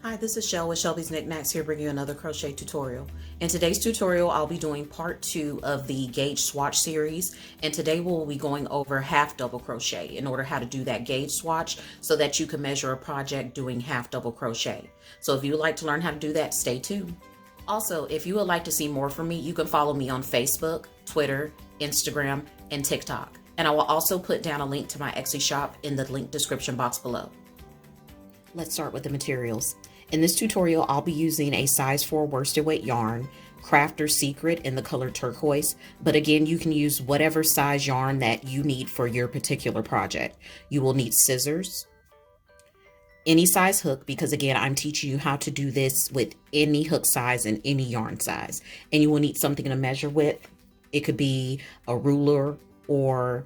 Hi, this is Shell with Shelby's Knickknacks here bringing you another crochet tutorial. In today's tutorial, I'll be doing part 2 of the gauge swatch series, and today we'll be going over half double crochet in order how to do that gauge swatch so that you can measure a project doing half double crochet. So if you would like to learn how to do that, stay tuned. Also, if you would like to see more from me, you can follow me on Facebook, Twitter, Instagram, and TikTok. And I will also put down a link to my Etsy shop in the link description box below. Let's start with the materials. In this tutorial, I'll be using a size 4 worsted weight yarn, Crafter Secret in the color turquoise, but again, you can use whatever size yarn that you need for your particular project. You will need scissors, any size hook, because again, I'm teaching you how to do this with any hook size and any yarn size. And you will need something to measure with. It could be a ruler or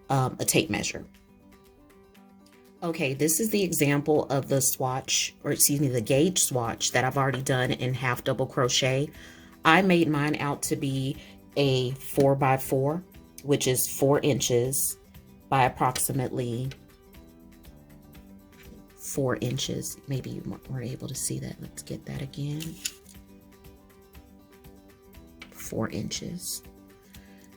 a tape measure. Okay, this is the example of the swatch, or excuse me, the gauge swatch that I've already done in half double crochet. I made mine out to be a 4x4, which is 4 inches by approximately 4 inches. Maybe you weren't able to see that. Let's get that again. 4 inches.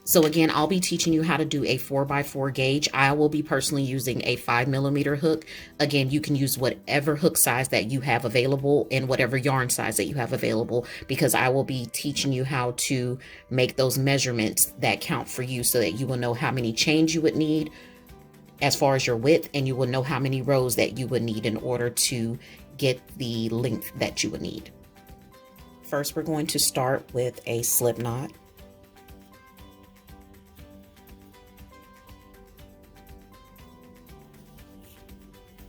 So again, I'll be teaching you how to do a 4x4 gauge. I will be personally using a 5mm hook. Again, you can use whatever hook size that you have available and whatever yarn size that you have available, because I will be teaching you how to make those measurements that count for you so that you will know how many chains you would need as far as your width, and you will know how many rows that you would need in order to get the length that you would need. First, we're going to start with a slip knot.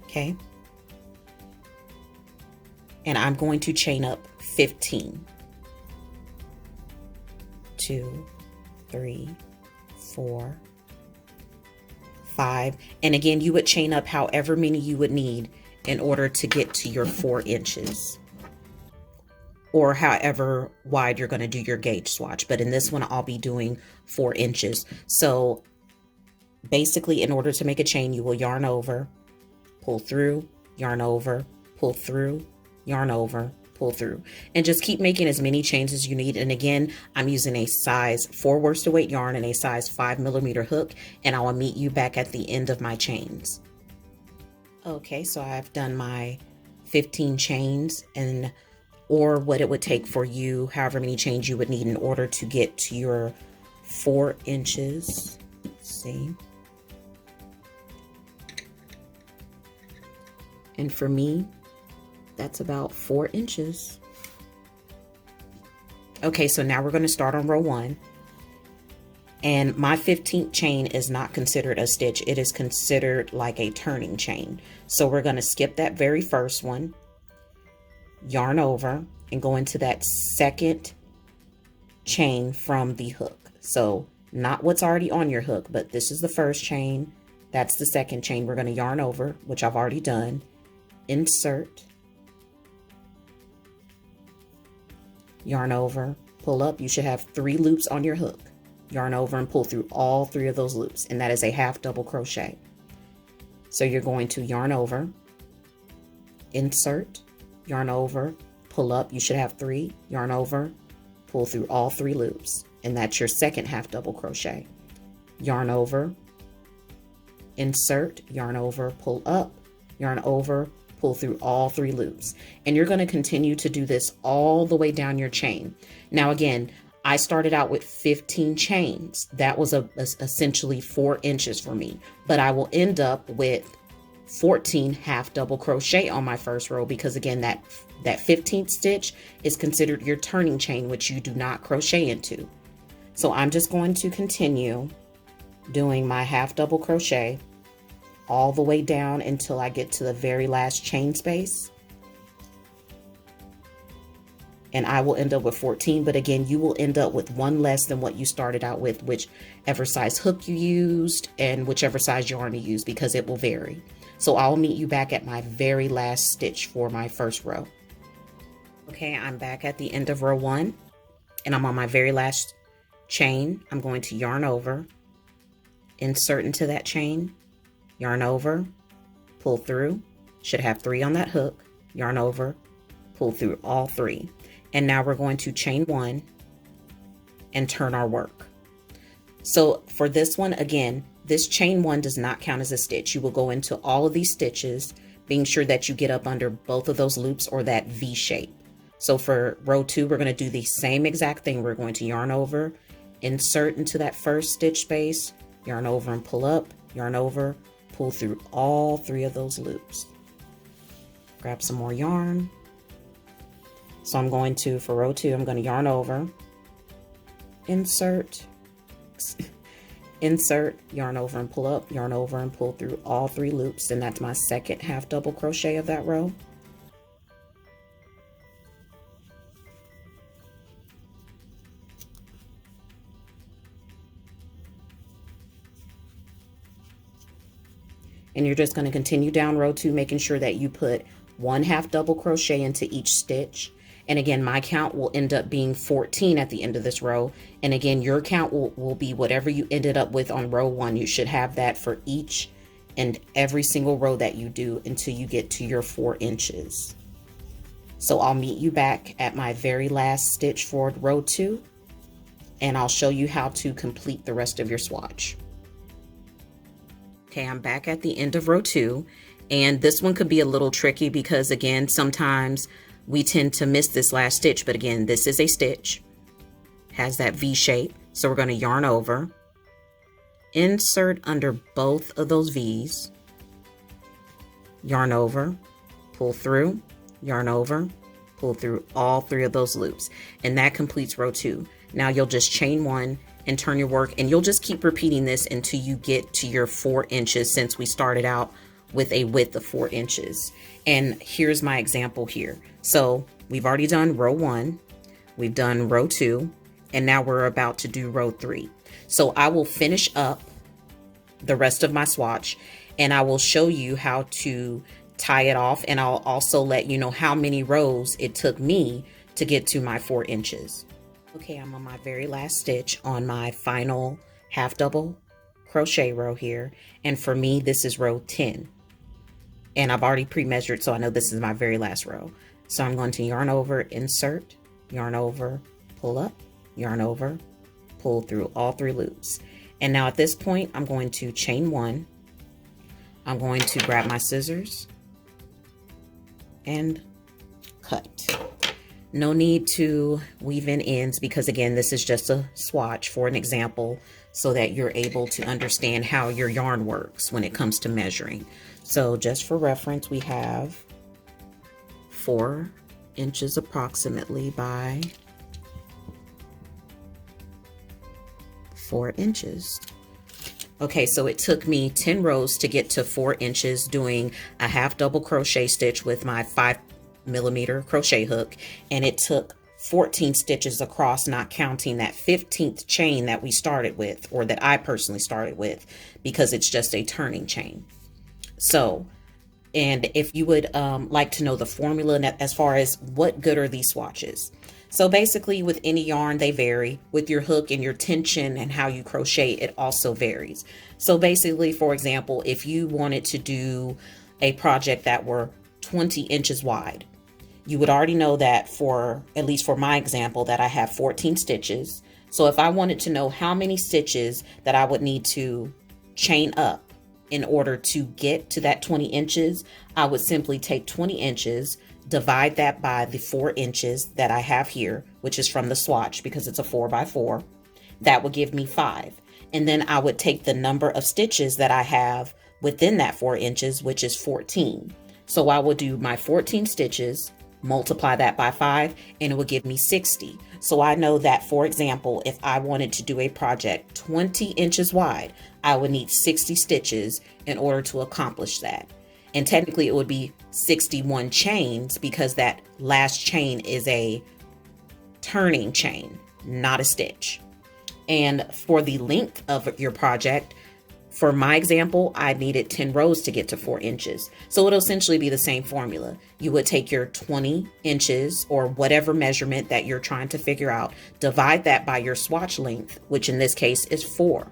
Okay, and I'm going to chain up 15. 2, 3, 4, 5, and again, you would chain up however many you would need in order to get to your 4 inches, or however wide you're going to do your gauge swatch. But in this one, I'll be doing 4 inches. So basically, in order to make a chain, you will yarn over, pull through, yarn over, pull through, yarn over, pull through, and just keep making as many chains as you need. And again, I'm using a size 4 worsted weight yarn and a size 5mm hook, and I will meet you back at the end of my chains. Okay, so I've done my 15 chains, and or what it would take for you, however many chains you would need in order to get to your 4 inches. Let's see. And for me, that's about 4 inches. Okay, so now we're going to start on row 1. And my 15th chain is not considered a stitch. It is considered like a turning chain. So we're going to skip that very first one, yarn over, and go into that second chain from the hook. So not what's already on your hook, but this is the first chain. That's the second chain. We're going to yarn over, which I've already done. Insert, yarn over, pull up. You should have 3 loops on your hook. Yarn over and pull through all 3 of those loops, and that is a half double crochet. So you're going to yarn over, insert, yarn over, pull up. You should have 3, yarn over, pull through all 3 loops, and that's your second half double crochet. Yarn over, insert, yarn over, pull up, yarn over, pull through all 3 loops. And you're going to continue to do this all the way down your chain. Now again, I started out with 15 chains. That was essentially 4 inches for me, but I will end up with 14 half double crochet on my first row, because again, that 15th stitch is considered your turning chain, which you do not crochet into. So I'm just going to continue doing my half double crochet all the way down until I get to the very last chain space. And I will end up with 14, but again, you will end up with 1 less than what you started out with, whichever size hook you used and whichever size yarn you use, because it will vary. So I'll meet you back at my very last stitch for my first row. Okay, I'm back at the end of row 1, and I'm on my very last chain. I'm going to yarn over, insert into that chain, yarn over, pull through, should have 3 on that hook, yarn over, pull through all 3. And now we're going to chain 1 and turn our work. So for this one, again, this chain 1 does not count as a stitch. You will go into all of these stitches, being sure that you get up under both of those loops or that V shape. So for row 2, we're going to do the same exact thing. We're going to yarn over, insert into that first stitch space, yarn over and pull up, yarn over, pull through all 3 of those loops. Grab some more yarn. So I'm going to, for row 2, I'm going to yarn over, insert, insert, yarn over and pull up, yarn over and pull through all 3 loops, and that's my second half double crochet of that row. And you're just going to continue down row 2, making sure that you put 1 half double crochet into each stitch. And again, my count will end up being 14 at the end of this row. And again, your count will be whatever you ended up with on row 1. You should have that for each and every single row that you do until you get to your 4 inches. So I'll meet you back at my very last stitch for row 2, and I'll show you how to complete the rest of your swatch. Okay, I'm back at the end of row 2, and this one could be a little tricky because again, sometimes we tend to miss this last stitch, but again, this is a stitch, has that V shape. So we're going to yarn over, insert under both of those V's, yarn over, pull through, yarn over, pull through all 3 of those loops, and that completes row 2. Now you'll just chain 1 and turn your work, and you'll just keep repeating this until you get to your 4 inches, since we started out with a width of 4 inches. And here's my example here. So we've already done row 1, we've done row 2, and now we're about to do row 3. So I will finish up the rest of my swatch, and I will show you how to tie it off, and I'll also let you know how many rows it took me to get to my 4 inches. Okay, I'm on my very last stitch on my final half double crochet row here, and for me this is row 10, and I've already pre-measured, so I know this is my very last row. So I'm going to yarn over, insert, yarn over, pull up, yarn over, pull through all 3 loops. And now at this point I'm going to chain 1. I'm going to grab my scissors and cut. No need to weave in ends because again, this is just a swatch for an example so that you're able to understand how your yarn works when it comes to measuring. So just for reference, we have 4 inches approximately by 4 inches. Okay, so it took me 10 rows to get to 4 inches doing a half double crochet stitch with my 5mm crochet hook, and it took 14 stitches across, not counting that 15th chain that we started with, or that I personally started with, because it's just a turning chain. So, and if you would like to know the formula as far as what good are these swatches. So basically with any yarn, they vary. With your hook and your tension and how you crochet, it also varies. So basically, for example, if you wanted to do a project that were 20 inches wide, you would already know that for, at least for my example, that I have 14 stitches. So if I wanted to know how many stitches that I would need to chain up in order to get to that 20 inches, I would simply take 20 inches, divide that by the 4 inches that I have here, which is from the swatch because it's a 4x4. That would give me 5. And then I would take the number of stitches that I have within that 4 inches, which is 14. So I will do my 14 stitches, multiply that by 5, and it will give me 60. So I know that, for example, if I wanted to do a project 20 inches wide, I would need 60 stitches in order to accomplish that. And technically it would be 61 chains because that last chain is a turning chain, not a stitch. And for the length of your project, for my example, I needed 10 rows to get to 4 inches. So it'll essentially be the same formula. You would take your 20 inches or whatever measurement that you're trying to figure out, divide that by your swatch length, which in this case is 4.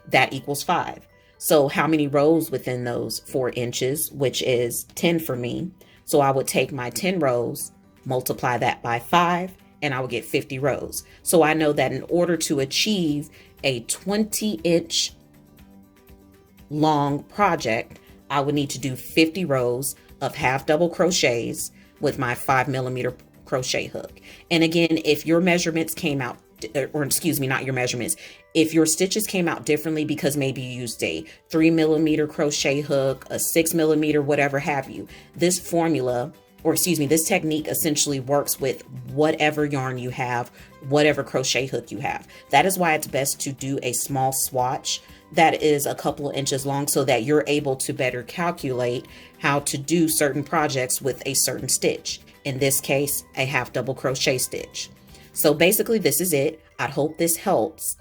That equals 5. So how many rows within those 4 inches, which is 10 for me. So I would take my 10 rows, multiply that by 5, and I will get 50 rows. So I know that in order to achieve a 20-inch long project, I would need to do 50 rows of half double crochets with my 5mm crochet hook. And again, if your measurements came out, or excuse me, not your measurements, if your stitches came out differently because maybe you used a 3mm crochet hook, a 6mm, whatever have you, this formula, or excuse me, this technique essentially works with whatever yarn you have, whatever crochet hook you have. That is why it's best to do a small swatch that is a couple of inches long so that you're able to better calculate how to do certain projects with a certain stitch. In this case, a half double crochet stitch. So basically this is it. I hope this helps.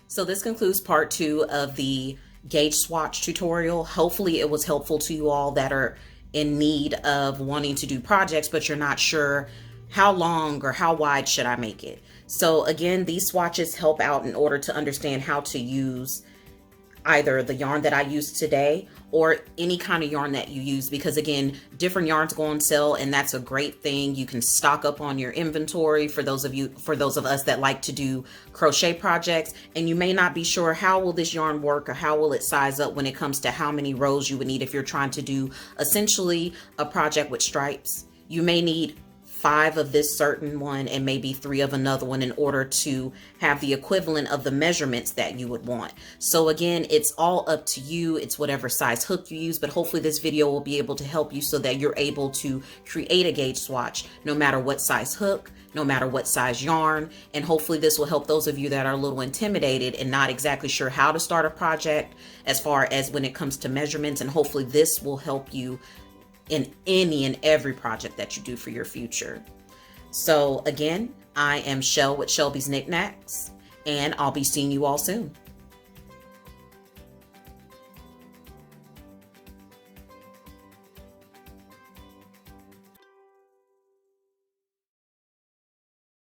So this concludes part 2 of the gauge swatch tutorial. Hopefully it was helpful to you all that are in need of wanting to do projects, but you're not sure how long or how wide should I make it. So again, these swatches help out in order to understand how to use either the yarn that I used today or any kind of yarn that you use, because again, different yarns go on sale, and that's a great thing. You can stock up on your inventory for those of us that like to do crochet projects, and you may not be sure how will this yarn work or how will it size up when it comes to how many rows you would need if you're trying to do essentially a project with stripes. You may need 5 of this certain one and maybe 3 of another one in order to have the equivalent of the measurements that you would want. So again, it's all up to you. It's whatever size hook you use, but hopefully this video will be able to help you so that you're able to create a gauge swatch no matter what size hook, no matter what size yarn. And hopefully this will help those of you that are a little intimidated and not exactly sure how to start a project as far as when it comes to measurements. And hopefully this will help you in any and every project that you do for your future. So again, I am Shell with Shelby's Knickknacks, and I'll be seeing you all soon.